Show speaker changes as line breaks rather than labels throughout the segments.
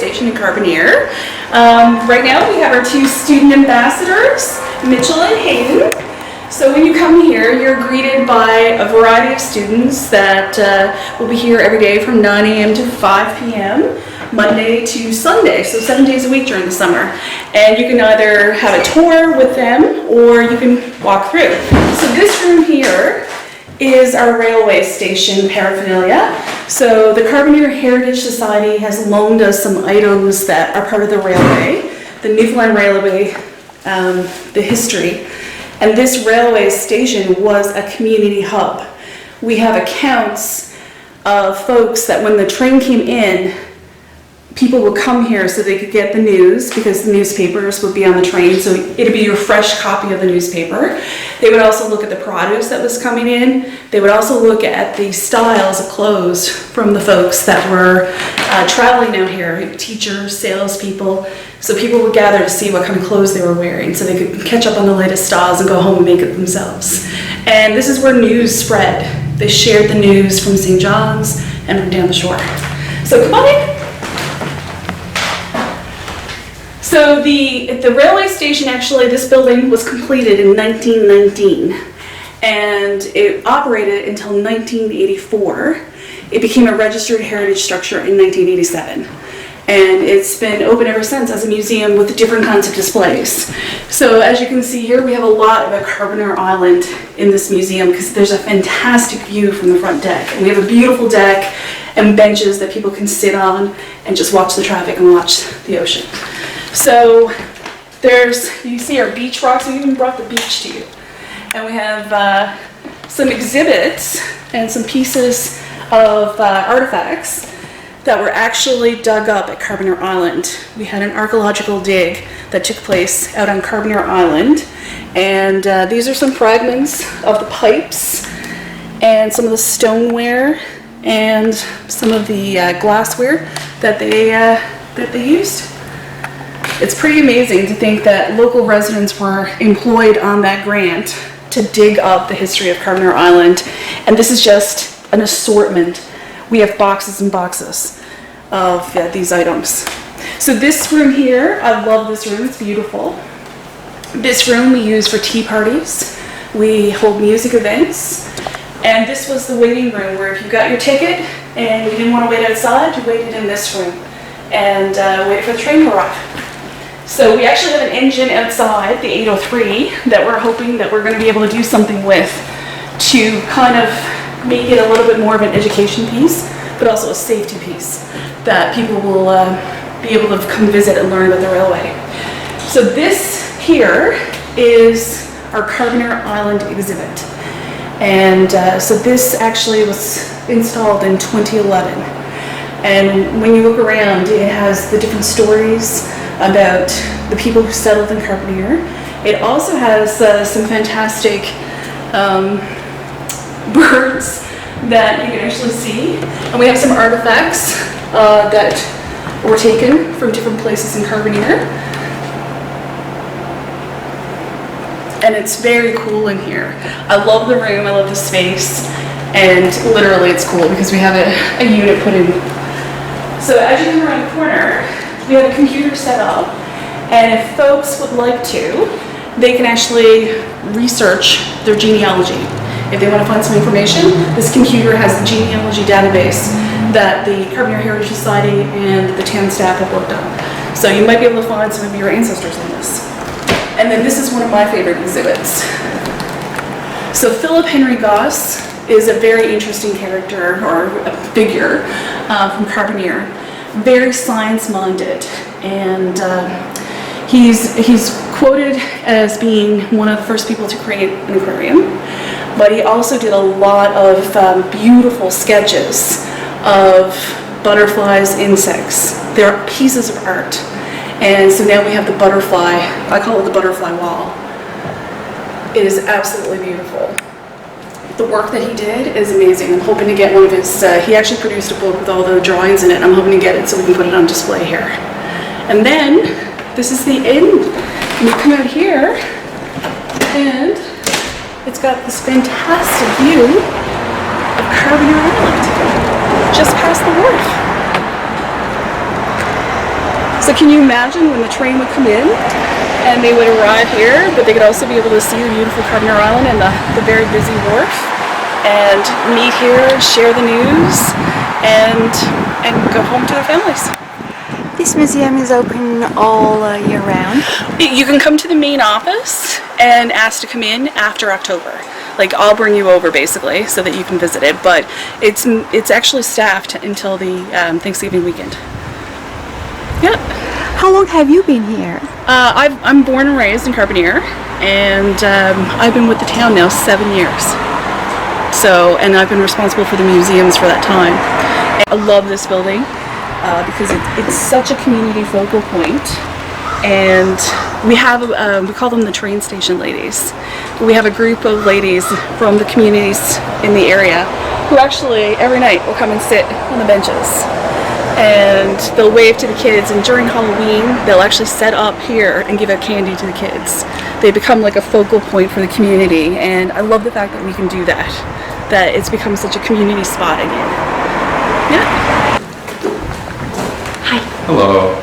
station in Carbonear. Right now we have our two student ambassadors, Mitchell and Hayden. So when you come here, you're greeted by a variety of students that will be here every day from 9 a.m. to 5 p.m. Monday to Sunday, so 7 days a week during the summer. And you can either have a tour with them or you can walk through. So this room here is our railway station paraphernalia. So the Carbonear Heritage Society has loaned us some items that are part of the railway, the Newfoundland Railway, the history. And this railway station was a community hub. We have accounts of folks that when the train came in, people would come here so they could get the news because the newspapers would be on the train, so it'd be your fresh copy of the newspaper. They would also look at the produce that was coming in. They would also look at the styles of clothes from the folks that were traveling out here, teachers, salespeople. So people would gather to see what kind of clothes they were wearing so they could catch up on the latest styles and go home and make it themselves. And this is where news spread. They shared the news from St. John's and from down the shore. So come on in. So the railway station, actually, this building was completed in 1919 and it operated until 1984. It became a registered heritage structure in 1987. And it's been open ever since as a museum with different kinds of displays. So as you can see here, we have a lot about Carbonear Island in this museum because there's a fantastic view from the front deck. And we have a beautiful deck and benches that people can sit on and just watch the traffic and watch the ocean. So you see our beach rocks, we even brought the beach to you. And we have some exhibits and some pieces of artifacts that were actually dug up at Carbonear Island. We had an archaeological dig that took place out on Carbonear Island. And these are some fragments of the pipes and some of the stoneware and some of the glassware that they used. It's pretty amazing to think that local residents were employed on that grant to dig up the history of Carbonear Island. And this is just an assortment. We have boxes and boxes of these items. So this room here, I love this room, it's beautiful. This room we use for tea parties. We hold music events. And this was the waiting room where if you got your ticket and you didn't want to wait outside, you waited in this room and waited for the train to arrive. So we actually have an engine outside, the 803, that we're hoping that we're going to be able to do something with to kind of make it a little bit more of an education piece, but also a safety piece that people will be able to come visit and learn about the railway. So this here is our Carbonear Island exhibit. And so this actually was installed in 2011. And when you look around, it has the different stories about the people who settled in Carbonear. It also has some fantastic birds that you can actually see. And we have some artifacts that were taken from different places in Carbonear. And it's very cool in here. I love the room, I love the space, and literally it's cool because we have a unit put in. So as you come around the corner, we have a computer set up, and if folks would like to, they can actually research their genealogy. If they want to find some information, this computer has the genealogy database that the Carbonear Heritage Society and the town staff have worked on. So you might be able to find some of your ancestors in this. And then this is one of my favorite exhibits. So Philip Henry Goss is a very interesting character or a figure from Carbonear. Very science-minded, and he's quoted as being one of the first people to create an aquarium, but he also did a lot of beautiful sketches of butterflies, insects. They're pieces of art, and so now we have the butterfly, I call it the butterfly wall. It is absolutely beautiful. The work that he did is amazing. I'm hoping to get one of his, he actually produced a book with all the drawings in it. I'm hoping to get it so we can put it on display here. And then, this is the end. And you come out here, and it's got this fantastic view of Carbonear Island, just past the wharf. So can you imagine when the train would come in and they would arrive here, but they could also be able to see the beautiful Carbonear Island and the very busy wharf, and meet here, share the news, and go home to their families.
This museum is open all year round.
You can come to the main office and ask to come in after October. Like, I'll bring you over basically so that you can visit it, but it's actually staffed until the Thanksgiving weekend. Yeah.
How long have you been here?
I'm born and raised in Carbonear, and I've been with the town now 7 years. So, and I've been responsible for the museums for that time. I love this building because it's such a community focal point, and we have we call them the train station ladies. We have a group of ladies from the communities in the area who actually every night will come and sit on the benches, and they'll wave to the kids, and during Halloween they'll actually set up here and give out candy to the kids. They become like a focal point for the community, and I love the fact that we can do that it's become such a community spot again. Yeah.
Hi.
Hello.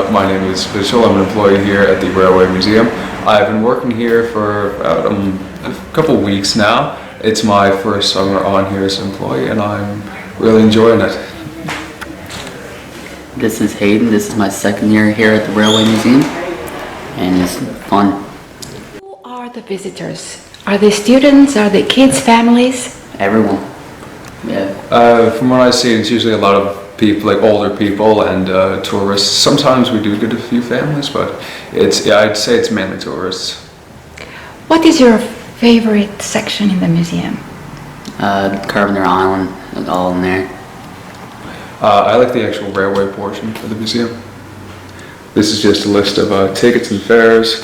My name is Vishal. I'm an employee here at the Railway Museum. I've been working here for about a couple weeks now. It's my first summer on here as an employee, and I'm really enjoying it.
This is Hayden. This is my second year here at the Railway Museum, and it's fun.
Who are the visitors? Are they students? Are they kids, families?
Everyone. Yeah.
From what I see, it's usually a lot of people, like older people and tourists. Sometimes we do get a few families, but I'd say it's mainly tourists.
What is your favorite section in the museum?
Carbonear Island, all in there.
I like the actual railway portion of the museum. This is just a list of tickets and fares,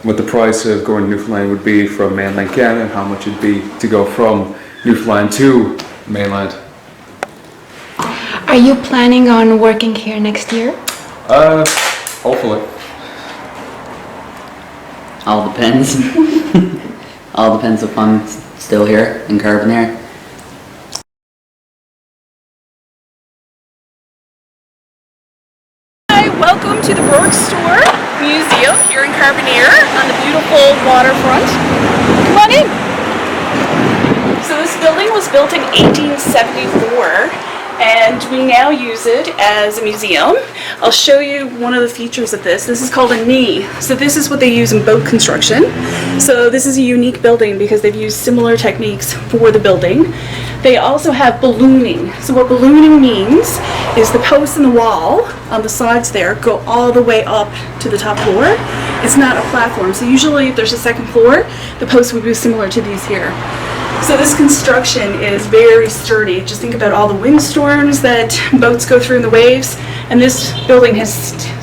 what the price of going to Newfoundland would be from mainland Canada, and how much it'd be to go from Newfoundland to mainland.
Are you planning on working here next year?
Hopefully.
All depends. All depends if I'm still here in Carbonear.
Hi, welcome to the Rorke Museum here in Carbonear on the beautiful waterfront. Come on in. So this building was built in 1874, and we now use it as a museum. I'll show you one of the features of this. This is called a knee. So this is what they use in boat construction. So this is a unique building because they've used similar techniques for the building. They also have ballooning. So what ballooning means is the posts in the wall on the sides there go all the way up to the top floor. It's not a platform. So usually if there's a second floor, the posts would be similar to these here. So this construction is very sturdy. Just think about all the windstorms that boats go through in the waves, and this building has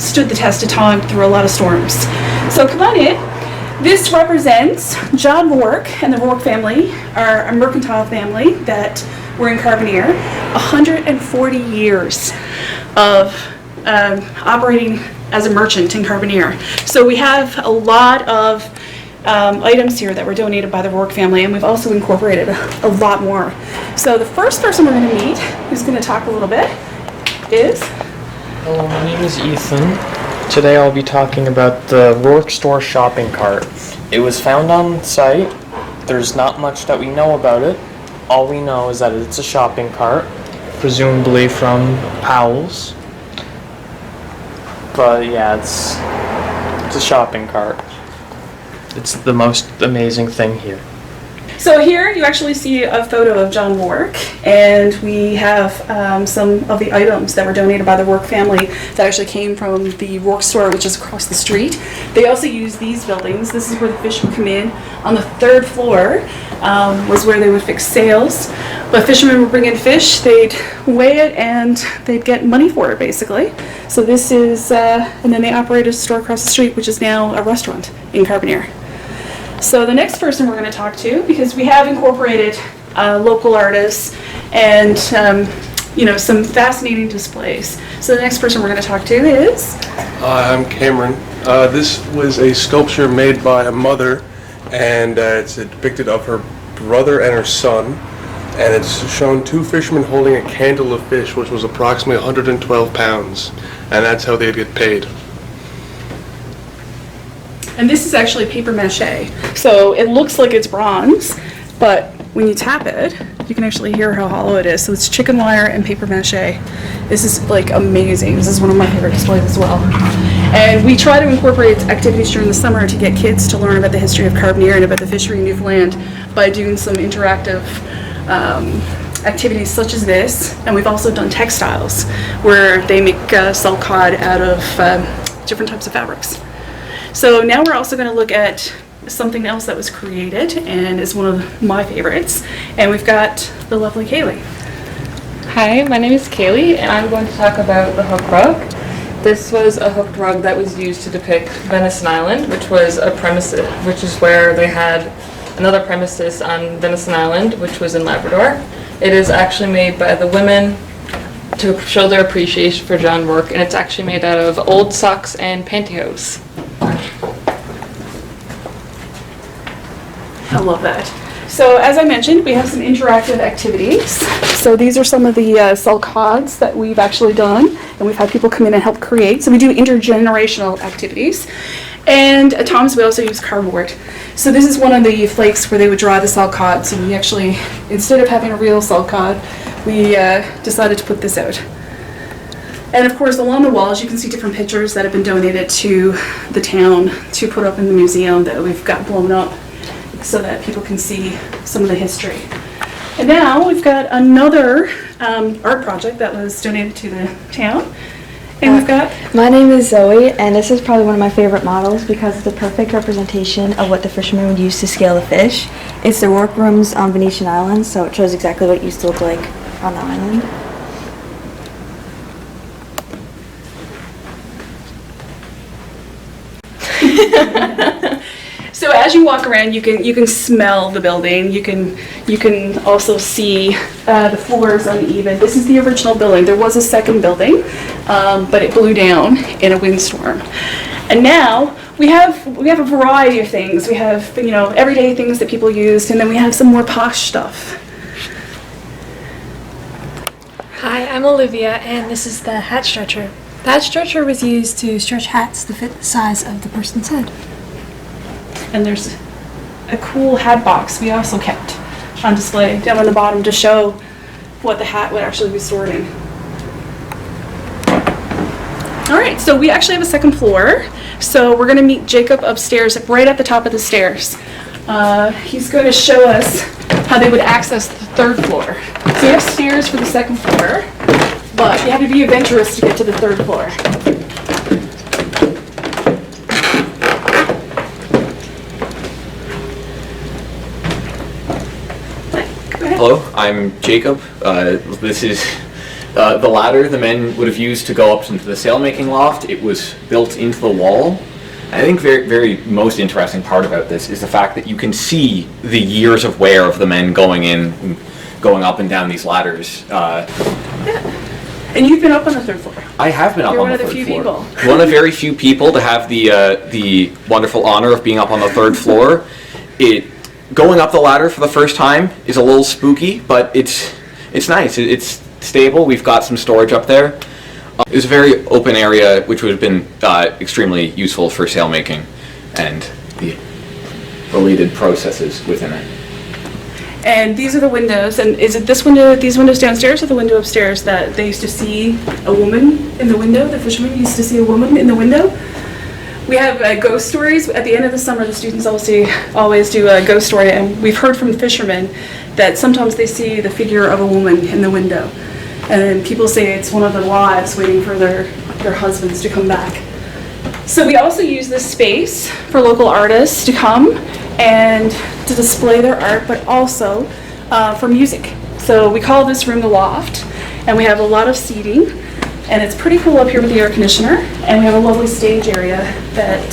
stood the test of time through a lot of storms. So come on in. This represents John Rorke and the Rorke family, are a mercantile family that were in Carbonear. 140 years of operating as a merchant in Carbonear. So we have a lot of items here that were donated by the Rorke family, and we've also incorporated a lot more. So the first person we're going to meet, who's going to talk a little bit, is...
Hello, my name is Ethan. Today I'll be talking about the Rorke store shopping cart. It was found on site. There's not much that we know about it. All we know is that it's a shopping cart, presumably from Powell's. But yeah, it's a shopping cart. It's the most amazing thing here.
So here you actually see a photo of John Rorke, and we have some of the items that were donated by the Rorke family that actually came from the Rorke store, which is across the street. They also use these buildings. This is where the fish would come in. On the third floor was where they would fix sails. But fishermen would bring in fish, they'd weigh it, and they'd get money for it, basically. So this is, and then they operated a store across the street, which is now a restaurant in Carbonear. So the next person we're going to talk to, because we have incorporated local artists and some fascinating displays. So the next person we're going to talk to is...
Hi, I'm Cameron. This was a sculpture made by a mother, and it's depicted of her brother and her son. And it's shown two fishermen holding a candle of fish, which was approximately 112 pounds. And that's how they'd get paid.
And this is actually paper mache. So it looks like it's bronze, but when you tap it, you can actually hear how hollow it is. So it's chicken wire and paper mache. This is like amazing. This is one of my favorite displays as well. And we try to incorporate activities during the summer to get kids to learn about the history of Carbonear and about the fishery in Newfoundland by doing some interactive activities such as this. And we've also done textiles where they make salt cod out of different types of fabrics. So now we're also going to look at something else that was created and is one of my favorites. And we've got the lovely Kaylee.
Hi, my name is Kaylee, and I'm going to talk about the hook rug. This was a hooked rug that was used to depict Venison Island, which was a premises, which is where they had another premises on Venison Island, which was in Labrador. It is actually made by the women to show their appreciation for John Rorke, and it's actually made out of old socks and pantyhose.
I love that. So as I mentioned, we have some interactive activities. So these are some of the cell cods that we've actually done, and we've had people come in and help create. So we do intergenerational activities. And at times we also use cardboard. So this is one of the flakes where they would draw the cell cod. So we actually, instead of having a real cell cod, we decided to put this out. And of course, along the walls, you can see different pictures that have been donated to the town to put up in the museum that we've got blown up, so that people can see some of the history. And now we've got another art project that was donated to the town. And we've got...
My name is Zoe, and this is probably one of my favorite models because it's a perfect representation of what the fishermen would use to scale the fish. It's the Rorke rooms on Venetian Island, so it shows exactly what it used to look like on the island.
So as you walk around, you can smell the building. You can also see the floors uneven. This is the original building. There was a second building, but it blew down in a windstorm. And now we have a variety of things. We have everyday things that people used, and then we have some more posh stuff.
Hi, I'm Olivia, and this is the hat stretcher. The hat stretcher was used to stretch hats to fit the size of the person's head.
And there's a cool hat box we also kept on display down on the bottom to show what the hat would actually be stored in. All right, so we actually have a second floor. So we're gonna meet Jacob upstairs, right at the top of the stairs. He's gonna show us how they would access the third floor. So we have stairs for the second floor, but you have to be adventurous to get to the third floor.
Hello, I'm Jacob. This is the ladder the men would have used to go up into the sail-making loft. It was built into the wall. I think very most interesting part about this is the fact that you can see the years of wear of the men going up and down these ladders.
Yeah. And you've been up on the third floor.
I have been up
You're
on the
one of
third
the few
floor.
people.
One of very few people to have the wonderful honor of being up on the third floor. Going up the ladder for the first time is a little spooky, but it's nice. It's stable. We've got some storage up there. It was a very open area, which would have been extremely useful for sailmaking and the related processes within it.
And these are the windows. And is it this window, these windows downstairs, or the window upstairs that they used to see a woman in the window? The fishermen used to see a woman in the window. We have ghost stories. At the end of the summer, the students always do a ghost story, and we've heard from the fishermen that sometimes they see the figure of a woman in the window. And people say it's one of the wives waiting for their husbands to come back. So we also use this space for local artists to come and to display their art, but also for music. So we call this room the loft, and we have a lot of seating. And it's pretty cool up here with the air conditioner, and we have a lovely stage area that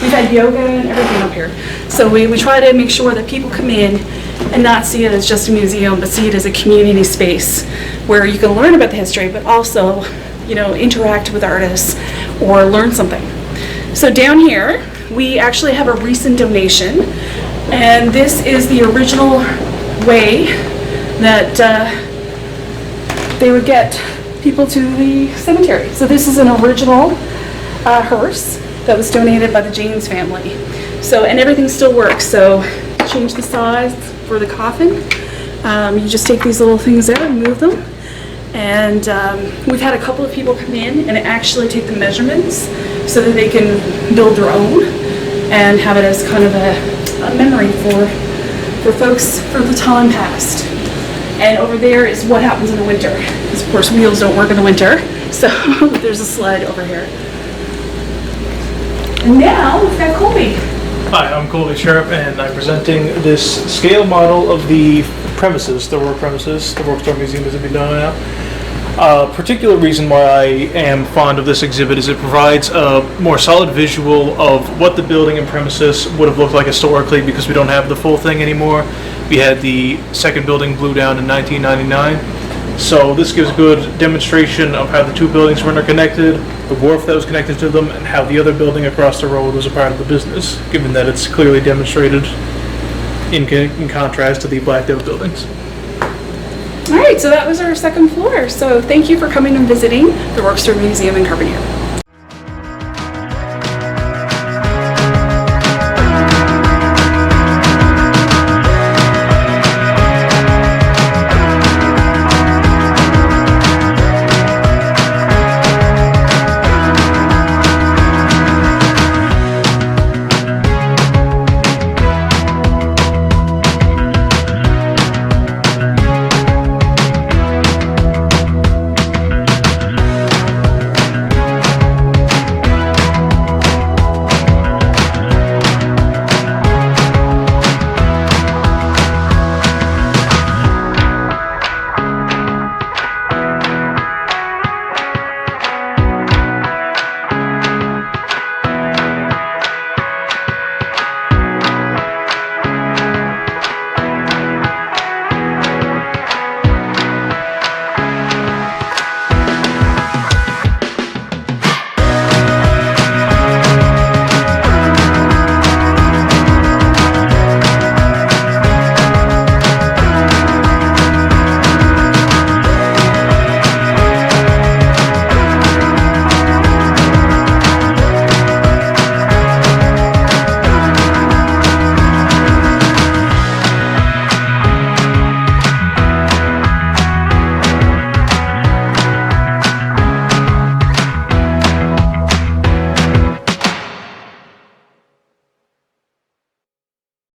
we've had yoga and everything up here. So we try to make sure that people come in and not see it as just a museum, but see it as a community space where you can learn about the history, but also, interact with artists or learn something. So down here, we actually have a recent donation, and this is the original way that they would get people to the cemetery. So this is an original hearse that was donated by the James family. So, and everything still works. So change the size for the coffin. You just take these little things out and move them. And we've had a couple of people come in and actually take the measurements so that they can build their own and have it as kind of a memory for folks for the time past. And over there is what happens in the winter. Because of course wheels don't work in the winter. So there's a sled over here. And now we've got Colby.
Hi, I'm Colby Sharp, and I'm presenting this scale model of the premises, the Rorke premises, the Rorke Store Museum as it be known now. A particular reason why I am fond of this exhibit is it provides a more solid visual of what the building and premises would have looked like historically, because we don't have the full thing anymore. We had the second building blew down in 1999. So this gives a good demonstration of how the two buildings were interconnected, the wharf that was connected to them, and how the other building across the road was a part of the business, given that it's clearly demonstrated in contrast to the blacked out buildings.
All right, so that was our second floor. So thank you for coming and visiting the Rorke Store Museum in Carbonear.